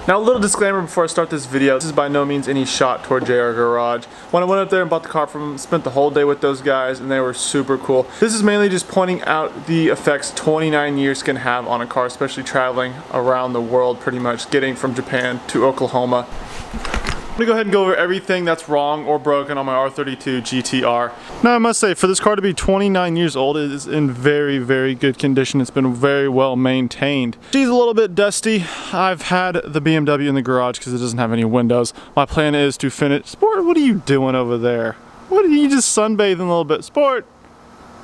Now a little disclaimer before I start this video, this is by no means any shot toward JR Garage. When I went up there and bought the car from them, spent the whole day with those guys and they were super cool. This is mainly just pointing out the effects 29 years can have on a car, especially traveling around the world pretty much, getting from Japan to Oklahoma. I'm gonna go ahead and go over everything that's wrong or broken on my R32 GTR. Now I must say, for this car to be 29 years old, it is in very, very good condition. It's been very well maintained. She's a little bit dusty. I've had the BMW in the garage because it doesn't have any windows. My plan is to finish. Sport, what are you doing over there? What are you just sunbathing a little bit? Sport!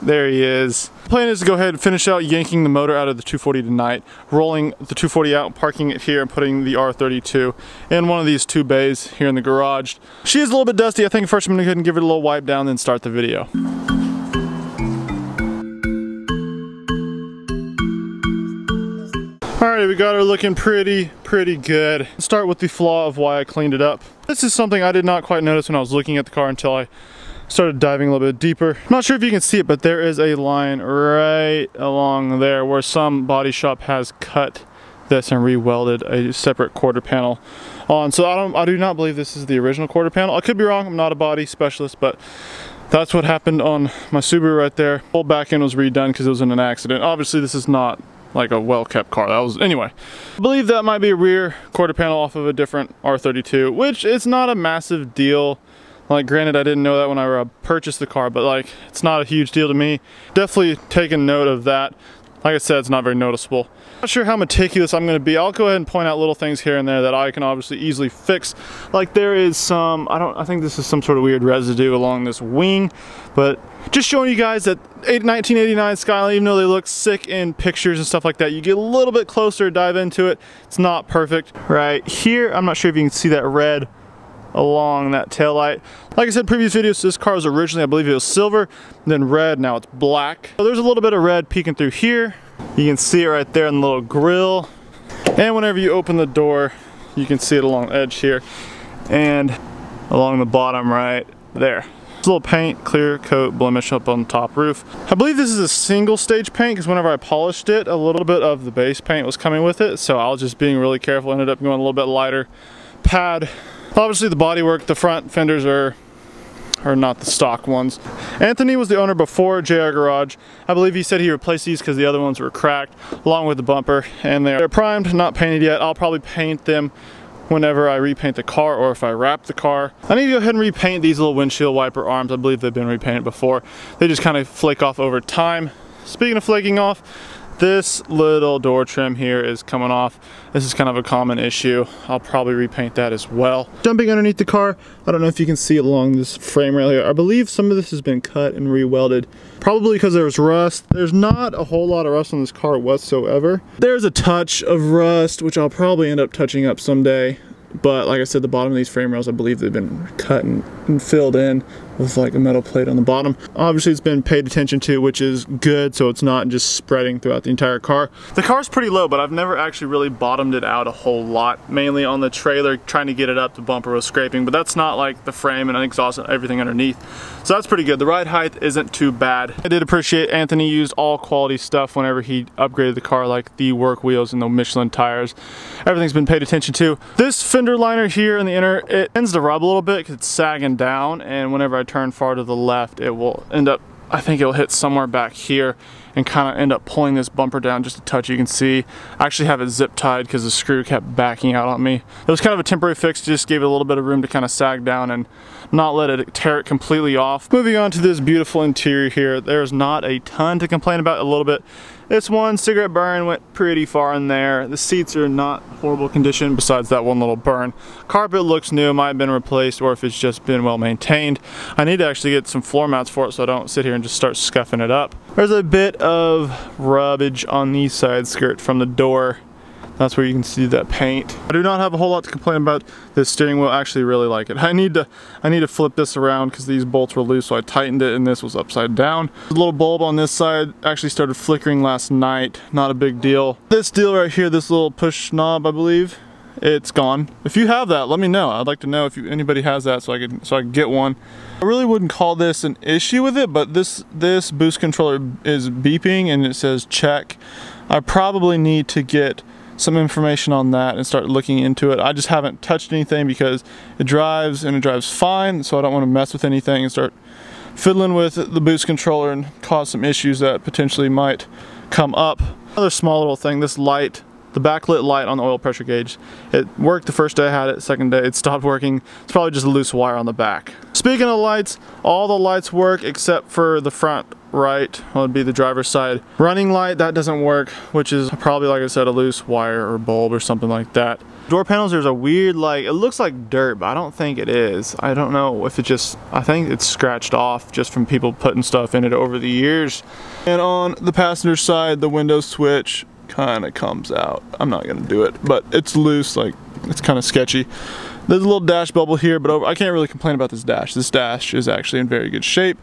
There he is. The plan is to go ahead and finish out yanking the motor out of the 240 tonight, rolling the 240 out, parking it here, and putting the R32 in one of these two bays here in the garage. She is a little bit dusty. I think first I'm gonna go ahead and give it a little wipe down, then start the video. Alright, we got her looking pretty good. Let's start with the flaw of why I cleaned it up. This is something I did not quite notice when I was looking at the car until I started diving a little bit deeper. I'm not sure if you can see it, but there is a line right along there where some body shop has cut this and re-welded a separate quarter panel on. So I do not believe this is the original quarter panel. I could be wrong, I'm not a body specialist, but that's what happened on my Subaru right there. The whole back end was redone because it was in an accident. Obviously this is not like a well-kept car. That was, anyway. I believe that might be a rear quarter panel off of a different R32, which is not a massive deal. Like, granted, I didn't know that when I purchased the car, but like, it's not a huge deal to me. Definitely taking note of that. Like I said, it's not very noticeable. Not sure how meticulous I'm going to be. I'll go ahead and point out little things here and there that I can obviously easily fix. Like there is some, I think this is some sort of weird residue along this wing, but just showing you guys that 1989 Skyline, even though they look sick in pictures and stuff like that, you get a little bit closer, dive into it, it's not perfect. Right here, I'm not sure if you can see that red along that tail light. Like I said in previous videos, this car was originally, I believe it was silver, then red, now it's black. So there's a little bit of red peeking through here. You can see it right there in the little grill. And whenever you open the door, you can see it along the edge here and along the bottom right there. This little paint, clear coat blemish up on the top roof. I believe this is a single stage paint because whenever I polished it, a little bit of the base paint was coming with it. So I was just being really careful, ended up going a little bit lighter pad. Obviously the bodywork, the front fenders are not the stock ones. Anthony was the owner before JR Garage. I believe he said he replaced these because the other ones were cracked, along with the bumper, and they're primed, not painted yet. I'll probably paint them whenever I repaint the car or if I wrap the car. I need to go ahead and repaint these little windshield wiper arms. I believe they've been repainted before. They just kind of flake off over time. Speaking of flaking off, this little door trim here is coming off. This is kind of a common issue. I'll probably repaint that as well. Jumping underneath the car, I don't know if you can see it along this frame rail here. I believe some of this has been cut and re-welded. Probably because there was rust. There's not a whole lot of rust on this car whatsoever. There's a touch of rust, which I'll probably end up touching up someday. But like I said, the bottom of these frame rails, I believe they've been cut and filled in with like a metal plate on the bottom. Obviously it's been paid attention to, which is good, so it's not just spreading throughout the entire car. The car's pretty low, but I've never actually really bottomed it out a whole lot, mainly on the trailer, trying to get it up. The bumper was scraping, but that's not like the frame and exhaust and everything underneath. So that's pretty good. The ride height isn't too bad. I did appreciate Anthony used all quality stuff whenever he upgraded the car, like the work wheels and the Michelin tires. Everything's been paid attention to. This fender liner here in the inner, it tends to rub a little bit because it's sagging down, and whenever I turn far to the left, it will end up, I think it'll hit somewhere back here and kind of end up pulling this bumper down just a touch. You can see I actually have it zip tied because the screw kept backing out on me. It was kind of a temporary fix, just gave it a little bit of room to kind of sag down and not let it tear it completely off. Moving on to this beautiful interior here, there's not a ton to complain about. A little bit. This one cigarette burn went pretty far in there. The seats are not horrible condition besides that one little burn. Carpet looks new, might have been replaced, or if it's just been well maintained. I need to actually get some floor mats for it so I don't sit here and just start scuffing it up. There's a bit of rubbage on the side skirt from the door. That's where you can see that paint. I do not have a whole lot to complain about. This steering wheel, I actually really like it. I need to flip this around because these bolts were loose, so I tightened it and this was upside down. The little bulb on this side actually started flickering last night. Not a big deal. This deal right here, this little push knob, I believe, it's gone. If you have that, let me know. I'd like to know if anybody has that so I can get one. I really wouldn't call this an issue with it, but this boost controller is beeping and it says check. I probably need to get some information on that and start looking into it. I just haven't touched anything because it drives and it drives fine, so I don't want to mess with anything and start fiddling with the boost controller and cause some issues that potentially might come up. Another small little thing, this light, the backlit light on the oil pressure gauge, it worked the first day I had it, second day it stopped working. It's probably just a loose wire on the back. Speaking of lights, all the lights work except for the front right, well, it'd be the driver's side running light, that doesn't work, which is probably, like I said, a loose wire or bulb or something like that. Door panels, there's a weird, like, it looks like dirt, but I don't think it is. I don't know if it just, I think it's scratched off just from people putting stuff in it over the years. And on the passenger side, the window switch kind of comes out. I'm not gonna do it, but it's loose, like, it's kind of sketchy. There's a little dash bubble here, but I can't really complain about this dash. This dash is actually in very good shape.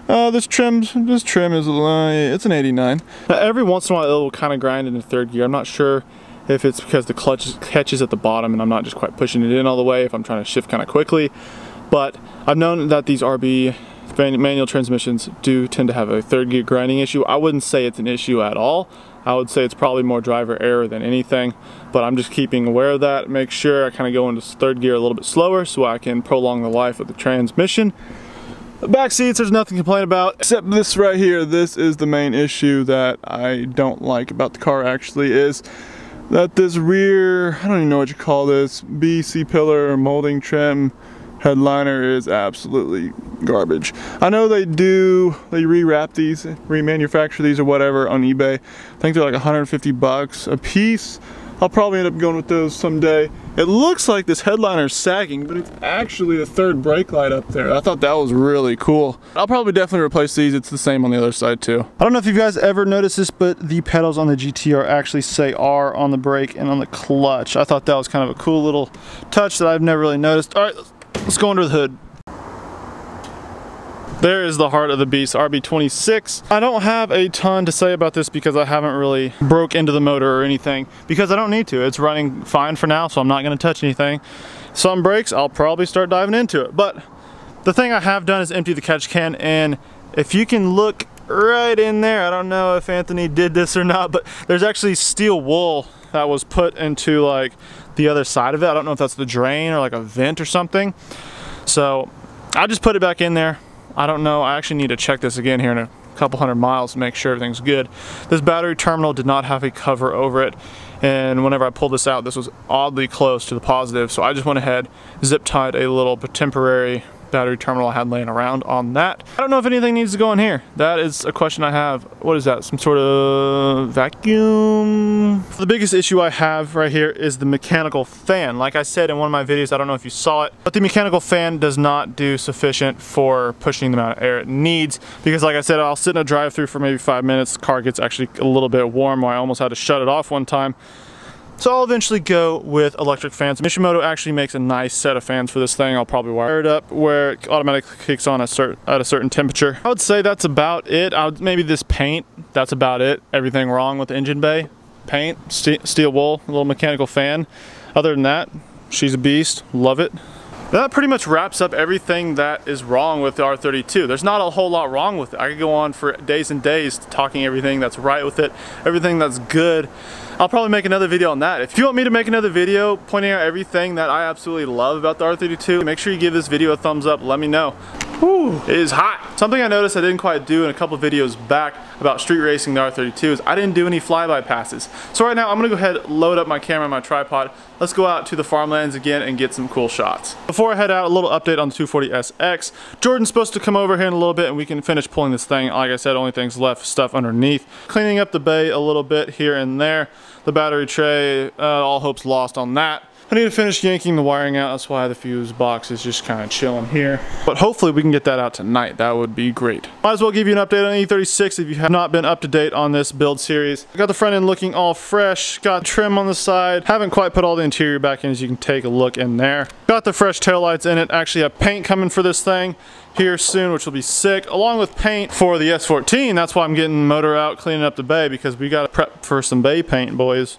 This trim is, it's an 89. Now, every once in a while it will kind of grind into third gear. I'm not sure if it's because the clutch catches at the bottom and I'm not just quite pushing it in all the way, if I'm trying to shift kind of quickly. But I've known that these RB manual transmissions do tend to have a third gear grinding issue. I wouldn't say it's an issue at all. I would say it's probably more driver error than anything, but I'm just keeping aware of that. Make sure I kind of go into third gear a little bit slower so I can prolong the life of the transmission. The back seats, there's nothing to complain about, except this right here. This is the main issue that I don't like about the car, actually, is that this rear, I don't even know what you call this, BC pillar or molding trim headliner is absolutely garbage. I know they rewrap these, remanufacture these or whatever on eBay. I think they're like 150 bucks a piece. I'll probably end up going with those someday. It looks like this headliner is sagging, but it's actually a third brake light up there. I thought that was really cool. I'll probably definitely replace these. It's the same on the other side too. I don't know if you guys ever noticed this, but the pedals on the GTR actually say R on the brake and on the clutch. I thought that was kind of a cool little touch that I've never really noticed. All right, let's go under the hood. There is the heart of the beast, RB26. I don't have a ton to say about this because I haven't really broke into the motor or anything, because I don't need to. It's running fine for now, so I'm not gonna touch anything. Some breaks, I'll probably start diving into it. But the thing I have done is empty the catch can, and if you can look right in there, I don't know if Anthony did this or not, but there's actually steel wool that was put into like the other side of it. I don't know if that's the drain or like a vent or something. So I just put it back in there. I don't know, I actually need to check this again here in a couple hundred miles to make sure everything's good. This battery terminal did not have a cover over it, and whenever I pulled this out, this was oddly close to the positive, so I just went ahead, zip tied a little temporary battery terminal I had laying around on that. I don't know if anything needs to go in here. That is a question I have. What is that, some sort of vacuum? The biggest issue I have right here is the mechanical fan. Like I said in one of my videos, I don't know if you saw it, but the mechanical fan does not do sufficient for pushing the amount of air it needs, because like I said, I'll sit in a drive-through for maybe 5 minutes, the car gets actually a little bit warm where I almost had to shut it off one time. So I'll eventually go with electric fans. Mishimoto actually makes a nice set of fans for this thing. I'll probably wire it up where it automatically kicks on at a certain temperature. I would say that's about it. Maybe this paint, that's about it. Everything wrong with the engine bay. Paint, steel wool, a little mechanical fan. Other than that, she's a beast, love it. That pretty much wraps up everything that is wrong with the R32. There's not a whole lot wrong with it. I could go on for days and days talking everything that's right with it, everything that's good. I'll probably make another video on that. If you want me to make another video pointing out everything that I absolutely love about the R32, make sure you give this video a thumbs up, let me know. Whew, it is hot. Something I noticed I didn't quite do in a couple videos back about street racing the R32 is I didn't do any flyby passes. So right now I'm gonna go ahead, load up my camera and my tripod. Let's go out to the farmlands again and get some cool shots. Before I head out, a little update on the 240SX. Jordan's supposed to come over here in a little bit and we can finish pulling this thing. Like I said, only things left, stuff underneath. Cleaning up the bay a little bit here and there. The battery tray, all hope's lost on that. I need to finish yanking the wiring out, that's why the fuse box is just kind of chilling here. But hopefully we can get that out tonight, that would be great. Might as well give you an update on E36 if you have not been up to date on this build series. I got the front end looking all fresh, got trim on the side, haven't quite put all the interior back in as you can take a look in there. Got the fresh taillights in it, actually have paint coming for this thing here soon, which will be sick, along with paint for the S14. That's why I'm getting the motor out, cleaning up the bay, because we got to prep for some bay paint, boys.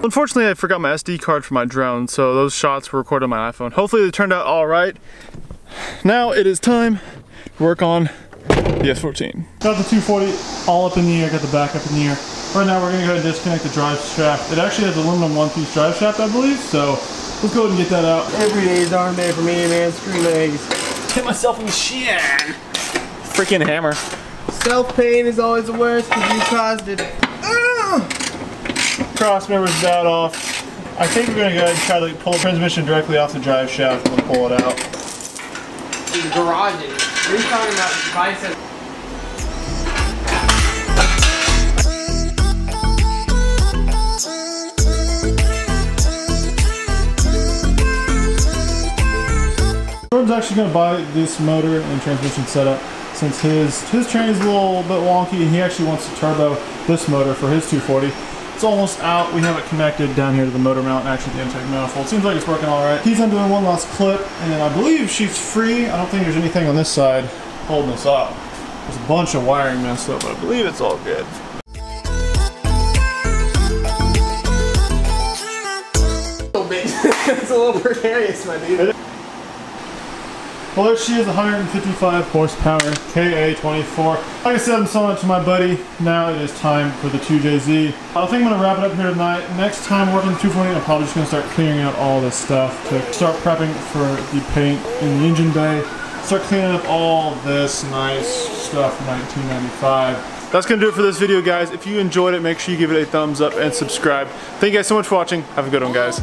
Unfortunately, I forgot my SD card for my drone, so those shots were recorded on my iPhone. Hopefully they turned out all right. Now it is time to work on the S14. Got the 240 all up in the air, got the back up in the air. Right now we're gonna go ahead and disconnect the drive shaft. It actually has aluminum one-piece drive shaft, I believe, so let's go ahead and get that out. Every day is darn day for me, man. Screw legs. Hit myself in the shin. Freaking hammer. Self-pain is always the worst because you caused it. Cross member's about off. I think we're gonna go ahead and try to pull the transmission directly off the drive shaft and pull it out. The garages. What are you talking about? Bicep. Jordan's actually going to buy this motor and transmission setup since his train is a little bit wonky and he actually wants to turbo this motor for his 240. It's almost out. We have it connected down here to the motor mount and actually the intake manifold. Seems like it's working all right. He's undoing one last clip and then I believe she's free. I don't think there's anything on this side holding us up. There's a bunch of wiring messed up, but I believe it's all good. It's a little precarious, my dude. Well, there she is, 155 horsepower, KA24. Like I said, I'm selling it to my buddy. Now it is time for the 2JZ. I think I'm gonna wrap it up here tonight. Next time working the 240, I'm probably just gonna start clearing out all this stuff to start prepping for the paint in the engine bay. Start cleaning up all this nice stuff from 1995. That's gonna do it for this video, guys. If you enjoyed it, make sure you give it a thumbs up and subscribe. Thank you guys so much for watching. Have a good one, guys.